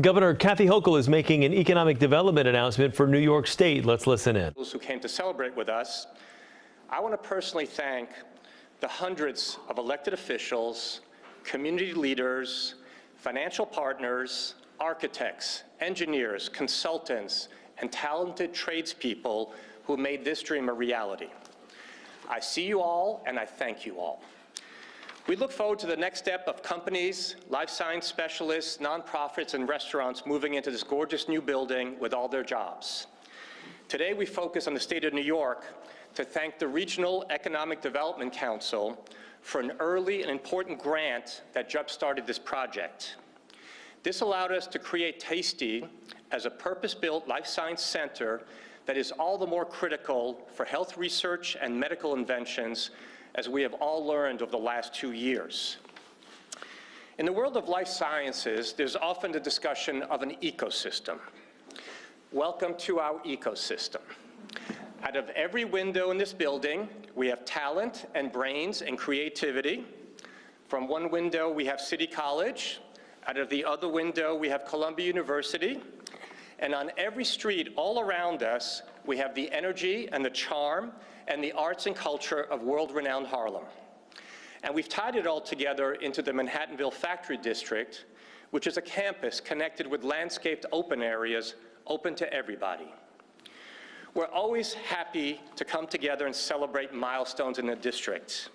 Governor Kathy Hochul is making an economic development announcement for New York State. Let's listen in. Those who came to celebrate with us, I want to personally thank the hundreds of elected officials, community leaders, financial partners, architects, engineers, consultants, and talented tradespeople who made this dream a reality. I see you all, and I thank you all. We look forward to the next step of companies, life science specialists, nonprofits, and restaurants moving into this gorgeous new building with all their jobs. Today, we focus on the state of New York to thank the Regional Economic Development Council for an early and important grant that jump-started this project. This allowed us to create Tasty as a purpose-built life science center that is all the more critical for health research and medical inventions, as we have all learned over the last 2 years. In the world of life sciences, there's often the discussion of an ecosystem. Welcome to our ecosystem. Out of every window in this building, we have talent and brains and creativity. From one window, we have City College. Out of the other window, we have Columbia University. And on every street all around us, we have the energy and the charm and the arts and culture of world-renowned Harlem. And we've tied it all together into the Manhattanville Factory District, which is a campus connected with landscaped open areas open to everybody. We're always happy to come together and celebrate milestones in the district.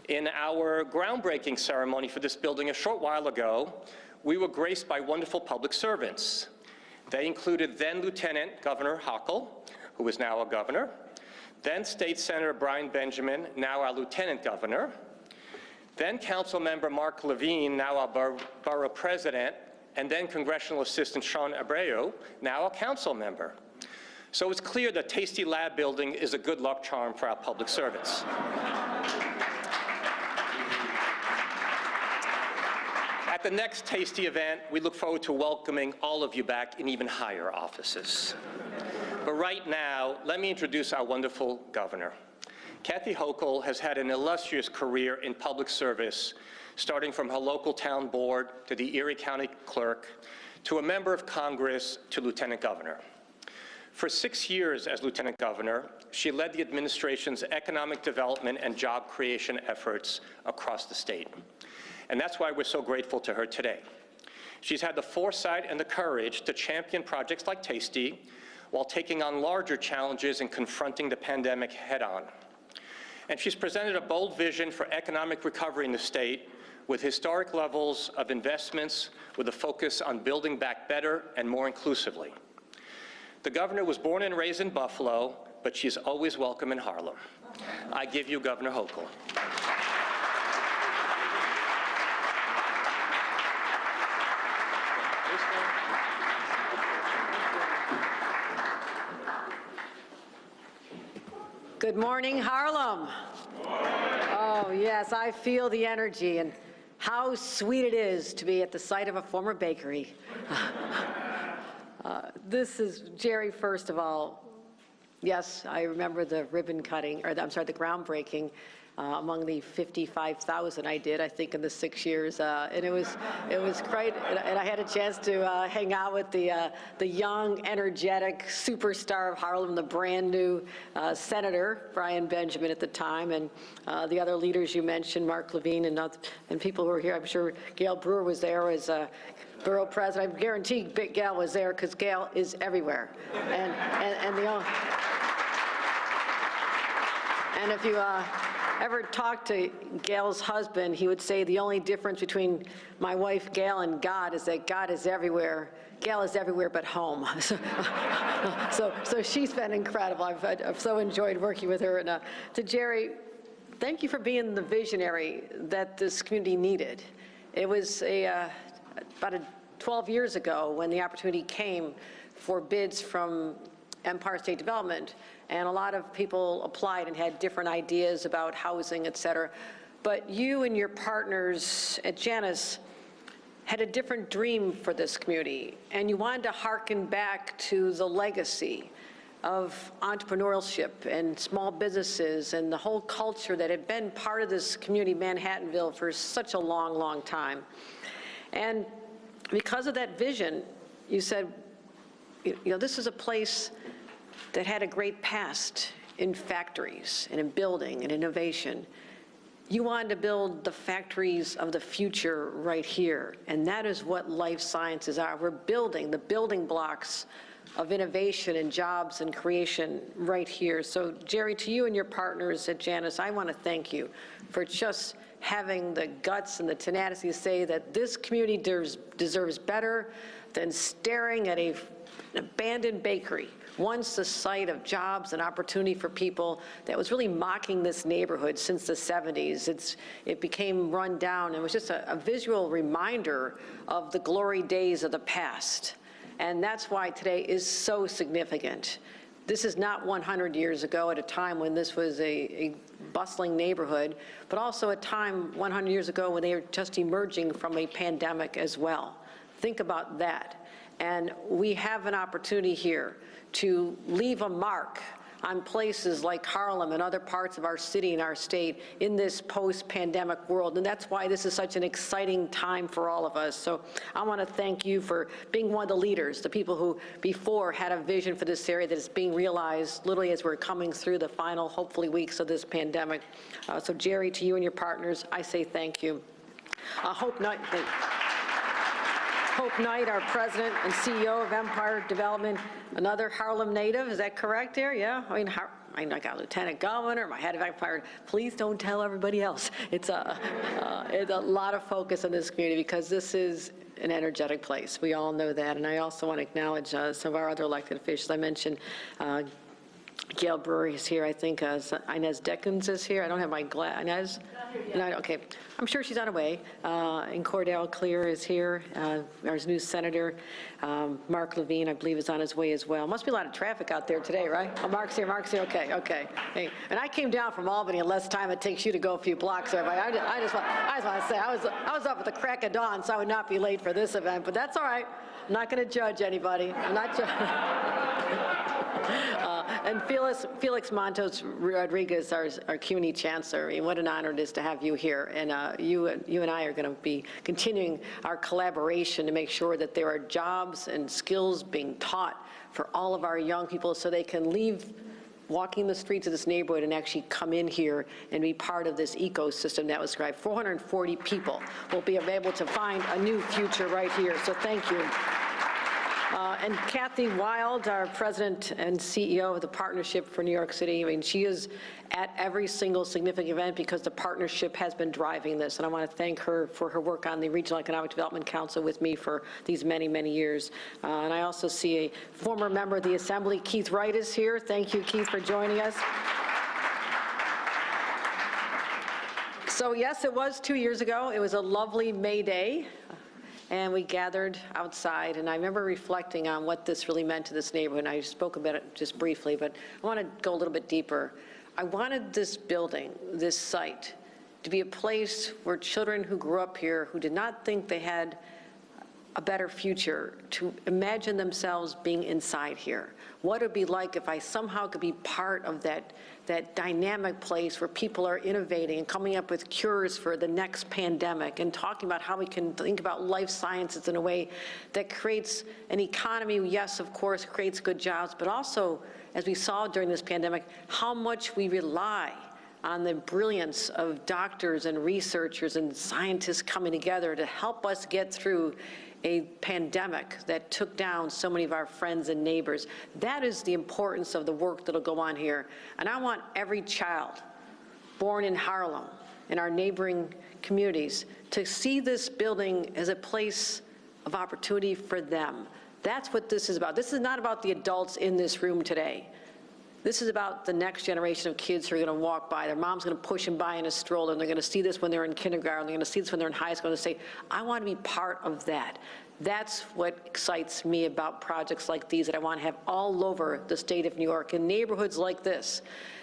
In our groundbreaking ceremony for this building a short while ago, we were graced by wonderful public servants. They included then Lieutenant Governor Hochul, who is now a governor, then State Senator Brian Benjamin, now our Lieutenant Governor, then Council Member Mark Levine, now our Borough President, and then Congressional Assistant Sean Abreu, now a Council Member. So it's clear that Tasty Lab Building is a good luck charm for our public servants. At the next Tasty event, we look forward to welcoming all of you back in even higher offices. But right now, let me introduce our wonderful governor. Kathy Hochul has had an illustrious career in public service, starting from her local town board to the Erie County clerk, to a member of Congress, to lieutenant governor. For 6 years as lieutenant governor, she led the administration's economic development and job creation efforts across the state. And that's why we're so grateful to her today. She's had the foresight and the courage to champion projects like Tasty while taking on larger challenges and confronting the pandemic head-on. And she's presented a bold vision for economic recovery in the state with historic levels of investments with a focus on building back better and more inclusively. The governor was born and raised in Buffalo, but she's always welcome in Harlem. I give you Governor Hochul. Good morning, Harlem. Oh, yes, I feel the energy, and how sweet it is to be at the site of a former bakery. This is Jerry, first of all. Yes, I remember the ribbon cutting, or I'm sorry, the groundbreaking among the 55,000 I did, I think, in the 6 years, and it was great. And I had a chance to hang out with the young, energetic superstar of Harlem, the brand new Senator Brian Benjamin at the time, and the other leaders you mentioned, Mark Levine, and people who were here. I'm sure Gail Brewer was there as Borough President. I guarantee Big Gail was there because Gail is everywhere, and if you ever talked to Gail's husband, he would say the only difference between my wife Gail and God is that God is everywhere. Gail is everywhere but home. So she's been incredible. I've so enjoyed working with her. And to Jerry, thank you for being the visionary that this community needed. It was about 12 years ago when the opportunity came for bids from Empire State Development, and a lot of people applied and had different ideas about housing, et cetera. But you and your partners at Janus had a different dream for this community, and you wanted to hearken back to the legacy of entrepreneurship and small businesses and the whole culture that had been part of this community, Manhattanville, for such a long, long time. And because of that vision, you said, this is a place that had a great past in factories and in building and innovation. You wanted to build the factories of the future right here, and that is what life sciences are. We're building the building blocks of innovation and jobs and creation right here. So, Jerry, to you and your partners at Janus, I want to thank you for just having the guts and the tenacity to say that this community deserves better than staring at an abandoned bakery, once the site of jobs and opportunity for people that was really mocking this neighborhood since the 70s. It became run down. It was just a visual reminder of the glory days of the past. And that's why today is so significant. This is not 100 years ago at a time when this was a bustling neighborhood, but also a time 100 years ago when they were just emerging from a pandemic as well. Think about that. And we have an opportunity here to leave a mark on places like Harlem and other parts of our city and our state in this post-pandemic world. And that's why this is such an exciting time for all of us. So I want to thank you for being one of the leaders, the people who before had a vision for this area that is being realized literally as we're coming through the final, hopefully, weeks of this pandemic. So Jerry, to you and your partners, I say thank you. Hope Knight, our president and CEO of Empire Development, another Harlem native, is that correct there? Yeah, I got lieutenant governor, my head of Empire. Please don't tell everybody else. It's a lot of focus on this community because this is an energetic place. We all know that. And I also want to acknowledge some of our other elected officials. I mentioned Gail Brewer is here. I think Inez Deckens is here. I don't have my Inez? No, okay. I'm sure she's on her way. And Cordell Clear is here. Our new senator, Mark Levine, I believe, is on his way as well. Must be a lot of traffic out there today, right? Oh, Mark's here. Okay. Hey, and I came down from Albany in less time it takes you to go a few blocks there. But I just want to say I was up at the crack of dawn, so I would not be late for this event. But that's all right. I'm not going to judge anybody. I'm not and Felix Montes Rodriguez, our CUNY chancellor, what an honor it is to have you here. And you and I are going to be continuing our collaboration to make sure that there are jobs and skills being taught for all of our young people so they can leave walking the streets of this neighborhood and actually come in here and be part of this ecosystem that was described. 440 people will be able to find a new future right here. So thank you. And Kathy Wild, our president and CEO of the Partnership for New York City, I mean, she is at every single significant event because the partnership has been driving this. And I want to thank her for her work on the Regional Economic Development Council with me for these many, many years. And I also see a former member of the Assembly, Keith Wright, is here. Thank you, Keith, for joining us. So yes, it was 2 years ago. It was a lovely May Day. And we gathered outside, and I remember reflecting on what this really meant to this neighborhood. And I spoke about it just briefly, but I want to go a little bit deeper. I wanted this building, this site, to be a place where children who grew up here, who did not think they had a better future, to imagine themselves being inside here. What it would be like if I somehow could be part of that dynamic place where people are innovating and coming up with cures for the next pandemic and talking about how we can think about life sciences in a way that creates an economy, yes, of course, creates good jobs, but also, as we saw during this pandemic, how much we rely on the brilliance of doctors and researchers and scientists coming together to help us get through a pandemic that took down so many of our friends and neighbors. That is the importance of the work that'll go on here. And I want every child born in Harlem, in our neighboring communities, to see this building as a place of opportunity for them. That's what this is about. This is not about the adults in this room today. This is about the next generation of kids who are going to walk by. Their mom's going to push them by in a stroller, and they're going to see this when they're in kindergarten. They're going to see this when they're in high school, and they say, I want to be part of that. That's what excites me about projects like these that I want to have all over the state of New York, in neighborhoods like this,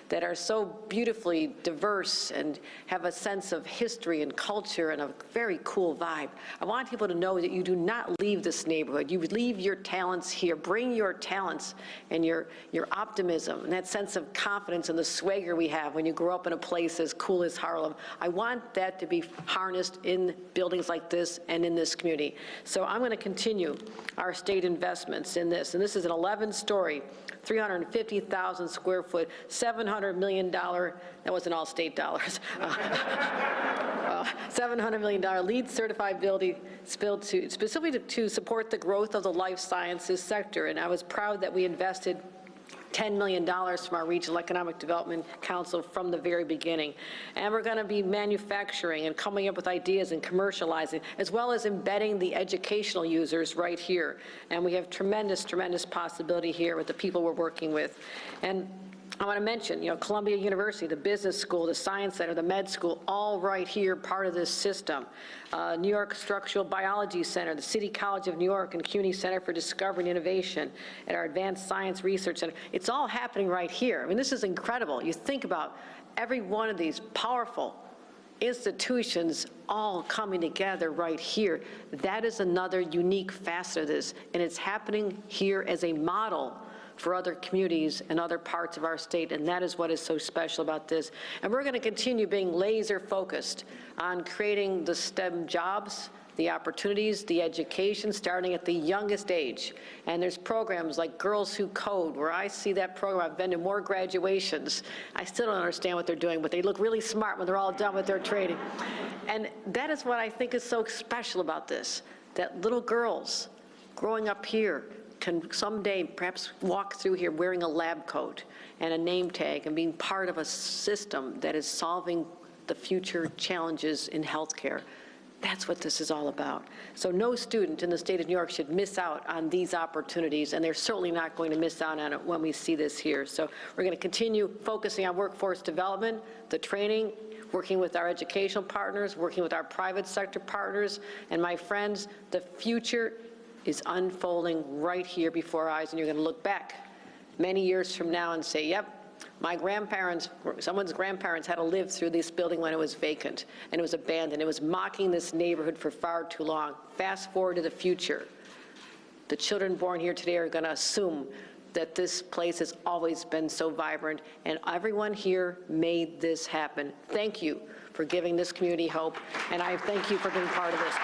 that are so beautifully diverse and have a sense of history and culture and a very cool vibe. I want people to know that you do not leave this neighborhood. You leave your talents here. Bring your talents and your optimism and that sense of confidence and the swagger we have when you grow up in a place as cool as Harlem. I want that to be harnessed in buildings like this and in this community. So I'm going to continue our state investments in this. And this is an 11-story, 350,000 square foot, $700 million, that wasn't all state dollars, $700 million LEED certified building specifically to support the growth of the life sciences sector. And I was proud that we invested $10 million from our Regional Economic Development Council from the very beginning. And we're going to be manufacturing and coming up with ideas and commercializing, as well as embedding the educational users right here. And we have tremendous, tremendous possibility here with the people we're working with. And I want to mention, Columbia University, the business school, the science center, the med school, all right here, part of this system. New York Structural Biology Center, the City College of New York and CUNY Center for Discovery and Innovation, and our Advanced Science Research Center. It's all happening right here. I mean, this is incredible. You think about every one of these powerful institutions all coming together right here. That is another unique facet of this, and it's happening here as a model for other communities and other parts of our state, and that is what is so special about this. And we're going to continue being laser focused on creating the STEM jobs, the opportunities, the education, starting at the youngest age. And there's programs like Girls Who Code, where I see that program. I've been to more graduations. I still don't understand what they're doing, but they look really smart when they're all done with their training. And that is what I think is so special about this, that little girls growing up here can someday perhaps walk through here wearing a lab coat and a name tag and being part of a system that is solving the future challenges in healthcare. That's what this is all about. So no student in the state of New York should miss out on these opportunities, and they're certainly not going to miss out on it when we see this here. So we're going to continue focusing on workforce development, the training, working with our educational partners, working with our private sector partners, and my friends, the future is unfolding right here before our eyes, and you're going to look back many years from now and say, yep, my grandparents, someone's grandparents had to live through this building when it was vacant and it was abandoned. It was mocking this neighborhood for far too long. Fast forward to the future. The children born here today are going to assume that this place has always been so vibrant, and everyone here made this happen. Thank you for giving this community hope, and I thank you for being part of this.